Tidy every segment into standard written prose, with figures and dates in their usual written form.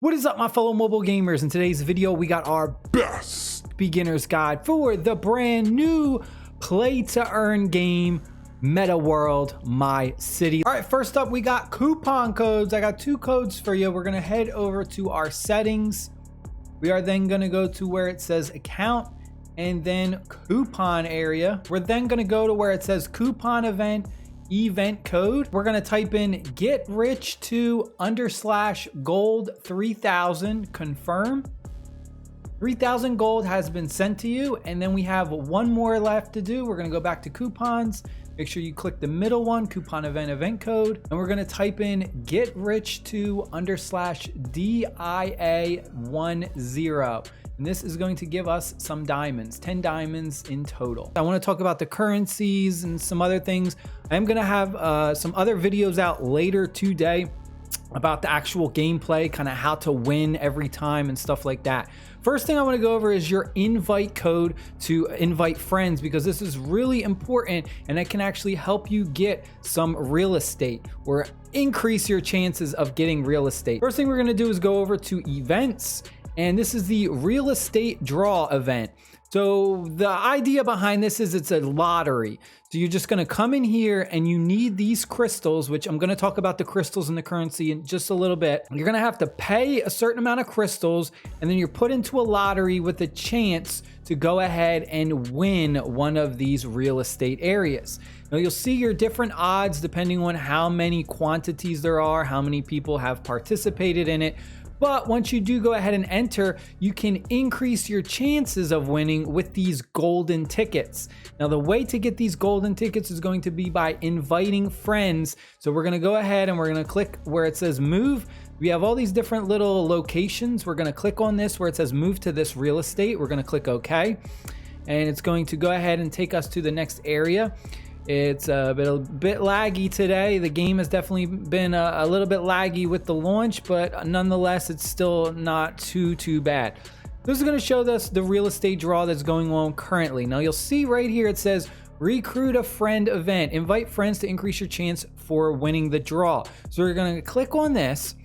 What is up, my fellow mobile gamers? In today's video, we got our best beginner's guide for the brand new play to earn game, Meta World My City. All right, first up, we got coupon codes. I got two codes for you. We're gonna head over to our settings. We are then gonna go to where it says account and then coupon area. We're then gonna go to where it says coupon event code. We're gonna type in get rich to /gold 3000, confirm. 3000 gold has been sent to you, and then we have one more left to do. We're gonna go back to coupons. Make sure you click the middle one, coupon event code, and we're gonna type in get rich to /DIA10. And this is going to give us some diamonds, 10 diamonds in total. I want to talk about the currencies and some other things. I'm going to have some other videos out later today about the actual gameplay, kind of how to win every time and stuff like that. First thing I want to go over is your invite code to invite friends, because this is really important and it can actually help you get some real estate or increase your chances of getting real estate. First thing we're going to do is go over to events. And this is the real estate draw event. So the idea behind this is it's a lottery. So you're just gonna come in here and you need these crystals, which I'm gonna talk about the crystals and the currency in just a little bit. You're gonna have to pay a certain amount of crystals, and then you're put into a lottery with a chance to go ahead and win one of these real estate areas. Now you'll see your different odds depending on how many quantities there are, how many people have participated in it. But once you do go ahead and enter, you can increase your chances of winning with these golden tickets. Now, the way to get these golden tickets is going to be by inviting friends. So we're gonna go ahead and we're gonna click where it says move. We have all these different little locations. We're gonna click on this where it says move to this real estate. We're gonna click OK. And it's going to go ahead and take us to the next area. It's a bit laggy today. The game has definitely been a little bit laggy with the launch, but nonetheless, it's still not too bad. This is going to show us the real estate draw that's going on currently. Now you'll see right here, it says recruit a friend event. Invite friends to increase your chance for winning the draw. So we're going to click on this.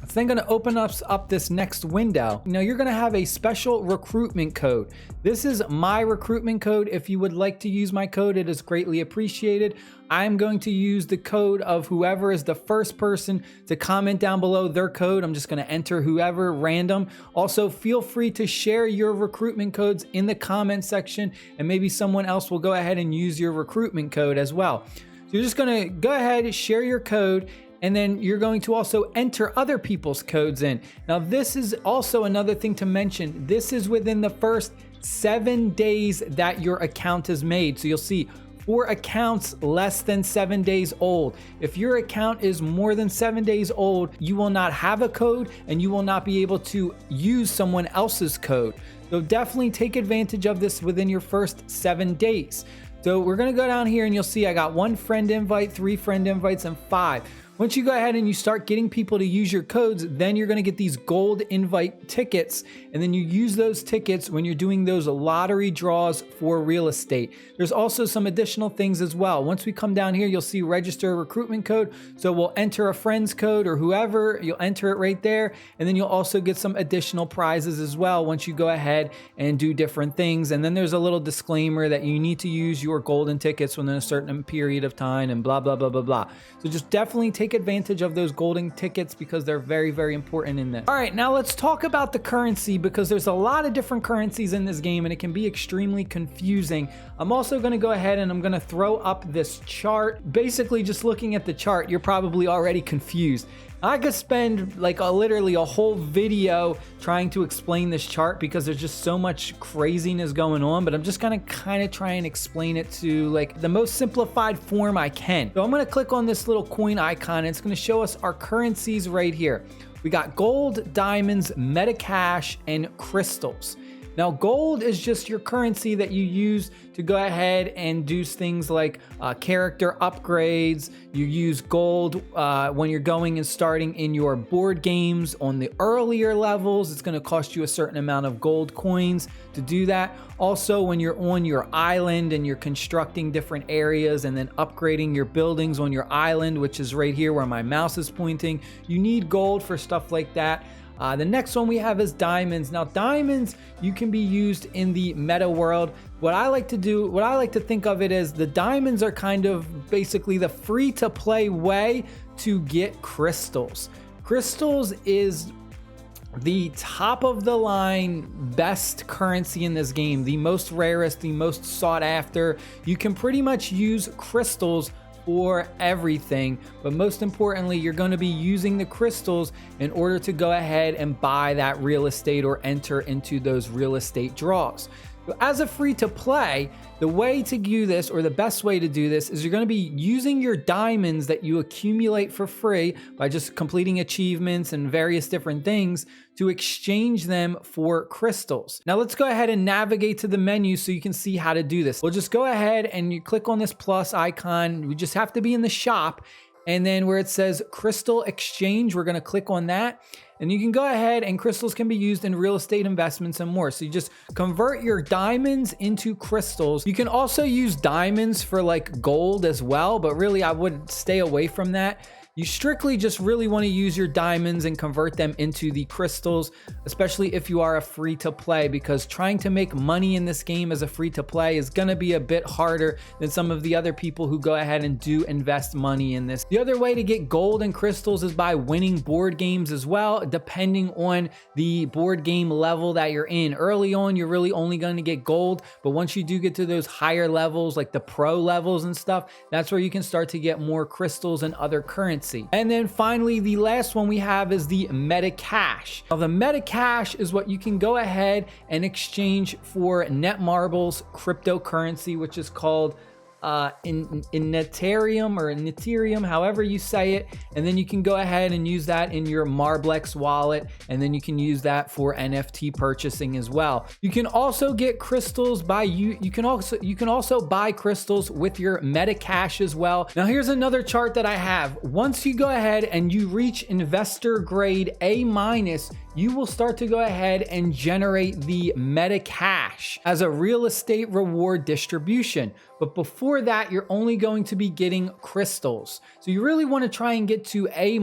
It's then going to open up this next window. Now you're going to have a special recruitment code. This is my recruitment code. If you would like to use my code, it is greatly appreciated. I'm going to use the code of whoever is the first person to comment down below their code. I'm just going to enter whoever random. Also, feel free to share your recruitment codes in the comment section, and maybe someone else will go ahead and use your recruitment code as well. So you're just going to go ahead and share your code, and then you're going to also enter other people's codes in. Now, this is also another thing to mention. This is within the first 7 days that your account is made. So you'll see for accounts less than 7 days old. If your account is more than 7 days old, you will not have a code and you will not be able to use someone else's code. So definitely take advantage of this within your first 7 days. So we're gonna go down here and you'll see I got 1 friend invite, 3 friend invites, and 5. Once you go ahead and you start getting people to use your codes, then you're going to get these gold invite tickets, and then you use those tickets when you're doing those lottery draws for real estate. There's also some additional things as well. Once we come down here, you'll see register a recruitment code. So we'll enter a friend's code or whoever, you'll enter it right there, and then you'll also get some additional prizes as well once you go ahead and do different things. And then there's a little disclaimer that you need to use your golden tickets within a certain period of time and blah, blah, blah, blah, blah. So just definitely take advantage of those golden tickets because they're very important in this. All right, now let's talk about the currency, because there's a lot of different currencies in this game and it can be extremely confusing. I'm also going to go ahead and I'm going to throw up this chart. Basically, just looking at the chart, you're probably already confused. I could spend like literally a whole video trying to explain this chart because there's just so much craziness going on, but I'm just gonna kind of try and explain it to like the most simplified form I can. So I'm gonna click on this little coin icon and it's gonna show us our currencies right here. We got gold, diamonds, meta cash, and crystals. Now, gold is just your currency that you use to go ahead and do things like character upgrades. You use gold when you're going and starting in your board games on the earlier levels. It's going to cost you a certain amount of gold coins to do that. Also, when you're on your island and you're constructing different areas and then upgrading your buildings on your island, which is right here where my mouse is pointing, you need gold for stuff like that. The next one we have is diamonds. Now diamonds, you can be used in the meta world. What I like to think of it as, the diamonds are kind of basically the free to play way to get crystals. Crystals is the top of the line best currency in this game, the most rarest, the most sought after. You can pretty much use crystals for everything, but most importantly, you're going to be using the crystals in order to go ahead and buy that real estate or enter into those real estate draws. So as a free to play, the way to do this, or the best way to do this, is you're going to be using your diamonds that you accumulate for free by just completing achievements and various different things to exchange them for crystals. Now let's go ahead and navigate to the menu so you can see how to do this. We'll just go ahead and you click on this plus icon. We just have to be in the shop, and then where it says crystal exchange, we're going to click on that. And you can go ahead, and crystals can be used in real estate investments and more. So you just convert your diamonds into crystals. You can also use diamonds for like gold as well, but really I would stay away from that. You strictly just really want to use your diamonds and convert them into the crystals, especially if you are a free to play, because trying to make money in this game as a free to play is going to be a bit harder than some of the other people who go ahead and do invest money in this. The other way to get gold and crystals is by winning board games as well, depending on the board game level that you're in. Early on, you're really only going to get gold, but once you do get to those higher levels, like the pro levels and stuff, that's where you can start to get more crystals and other currency. And then finally, the last one we have is the meta cash. Now the meta cash is what you can go ahead and exchange for net marbles, cryptocurrency, which is called in Ethereum or Ethereum, however you say it. And then you can go ahead and use that in your Marblex wallet, and then you can use that for NFT purchasing as well. You can also get crystals by you can also buy crystals with your meta cash as well. Now here's another chart that I have. Once you go ahead and you reach investor grade A-, you will start to go ahead and generate the meta cash as a real estate reward distribution. But before that, you're only going to be getting crystals. So you really want to try and get to A-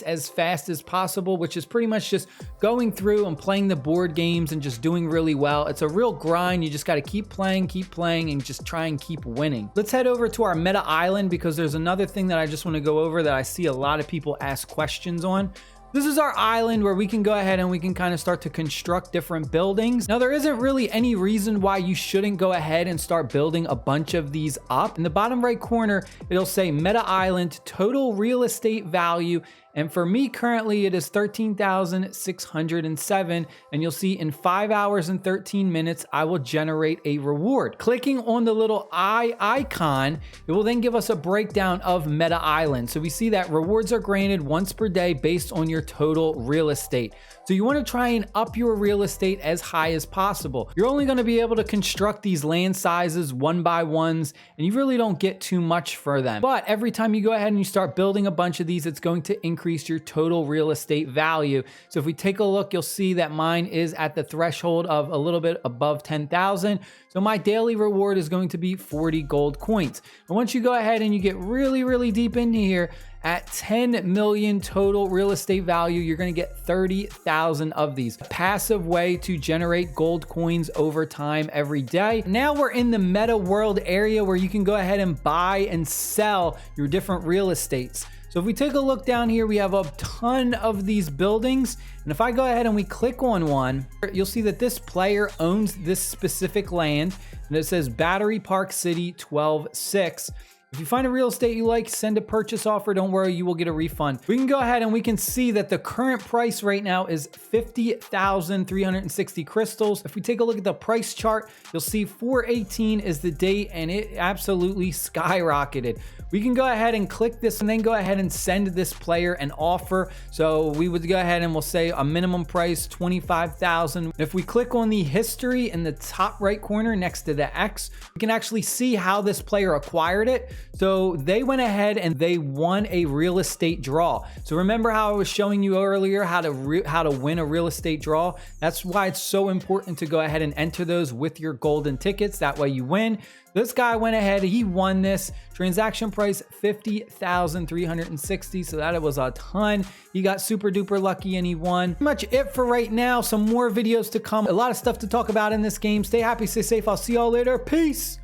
as fast as possible, which is pretty much just going through and playing the board games and just doing really well. It's a real grind. You just got to keep playing, and just try and keep winning. Let's head over to our meta island, because there's another thing that I just want to go over that I see a lot of people ask questions on. This is our island where we can go ahead and we can kind of start to construct different buildings. Now, there isn't really any reason why you shouldn't go ahead and start building a bunch of these up. In the bottom right corner, it'll say Meta Island, total real estate value. And for me, currently, it is 13,607. And you'll see in 5 hours and 13 minutes, I will generate a reward. Clicking on the little eye icon, it will then give us a breakdown of Meta Island. So we see that rewards are granted once per day based on your total real estate. So you want to try and up your real estate as high as possible. You're only going to be able to construct these land sizes one by ones, and you really don't get too much for them. But every time you go ahead and you start building a bunch of these, it's going to increase your total real estate value. So if we take a look, you'll see that mine is at the threshold of a little bit above 10,000. So my daily reward is going to be 40 gold coins. And once you go ahead and you get really, really deep into here, at 10 million total real estate value, you're going to get 30,000 of these. A passive way to generate gold coins over time every day. Now we're in the meta world area where you can go ahead and buy and sell your different real estates. So if we take a look down here, we have a ton of these buildings. And if I go ahead and we click on one, you'll see that this player owns this specific land. And it says Battery Park City 12-6. If you find a real estate you like, send a purchase offer. Don't worry, you will get a refund. We can go ahead and we can see that the current price right now is 50,360 crystals. If we take a look at the price chart, you'll see 4/18 is the date, and it absolutely skyrocketed. We can go ahead and click this and then go ahead and send this player an offer. So we would go ahead and we'll say a minimum price 25,000. If we click on the history in the top right corner next to the X, we can actually see how this player acquired it. So they went ahead and they won a real estate draw. So remember how I was showing you earlier how to win a real estate draw? That's why it's so important to go ahead and enter those with your golden tickets. That way you win. This guy went ahead, he won this. Transaction price 50,360, so that was a ton. He got super duper lucky and he won. Pretty much it for right now. Some more videos to come. A lot of stuff to talk about in this game. Stay happy, stay safe. I'll see y'all later. Peace.